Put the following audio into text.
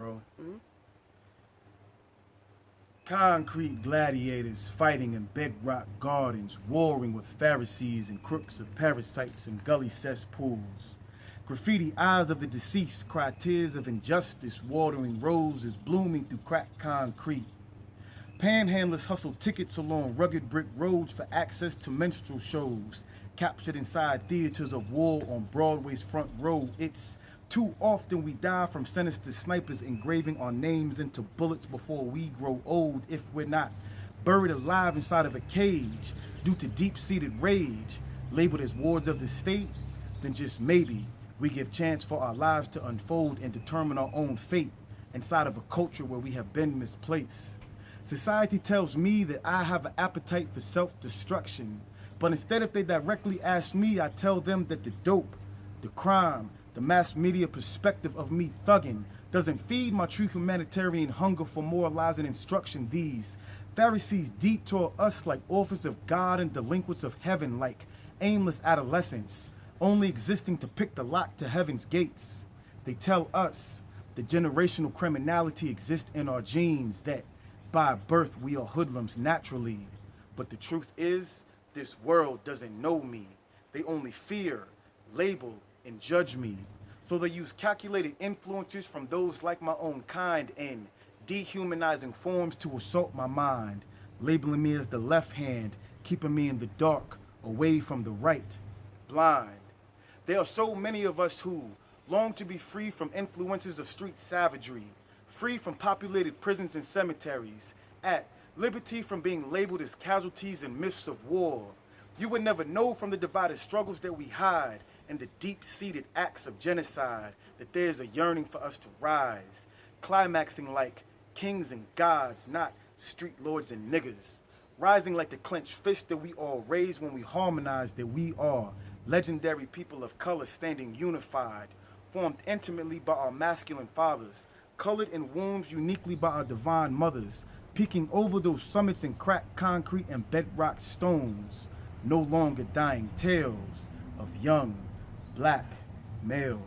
bro. Concrete gladiators fighting in bedrock gardens, warring with Pharisees and crooks of parasites in gully cesspools. Graffiti eyes of the deceased cry tears of injustice, watering roses blooming through cracked concrete. Panhandlers hustle tickets along rugged brick roads for access to minstrel shows, captured inside theaters of war on Broadway's front row. It's too often we die from sinister snipers engraving our names into bullets before we grow old. If we're not buried alive inside of a cage due to deep-seated rage, labeled as wards of the state, then just maybe we give chance for our lives to unfold and determine our own fate inside of a culture where we have been misplaced. Society tells me that I have an appetite for self-destruction, but instead if they directly ask me, I tell them that the dope, the crime, the mass media perspective of me thugging doesn't feed my true humanitarian hunger for moralizing instruction. These Pharisees detour us like orphans of God and delinquents of heaven, like aimless adolescents, only existing to pick the lock to heaven's gates. They tell us the generational criminality exists in our genes, that by birth we are hoodlums naturally. But the truth is, this world doesn't know me. They only fear, label, and judge me. So they use calculated influences from those like my own kind and dehumanizing forms to assault my mind, labeling me as the left hand, keeping me in the dark, away from the right, blind. There are so many of us who long to be free from influences of street savagery, free from populated prisons and cemeteries, at liberty from being labeled as casualties and myths of war. You would never know from the divided struggles that we hide and the deep-seated acts of genocide that there's a yearning for us to rise, climaxing like kings and gods, not street lords and niggas, rising like the clenched fist that we all raise when we harmonize that we are legendary people of color standing unified, formed intimately by our masculine fathers, colored in wombs uniquely by our divine mothers, peeking over those summits in cracked concrete and bedrock stones, no longer dying tales of young black males.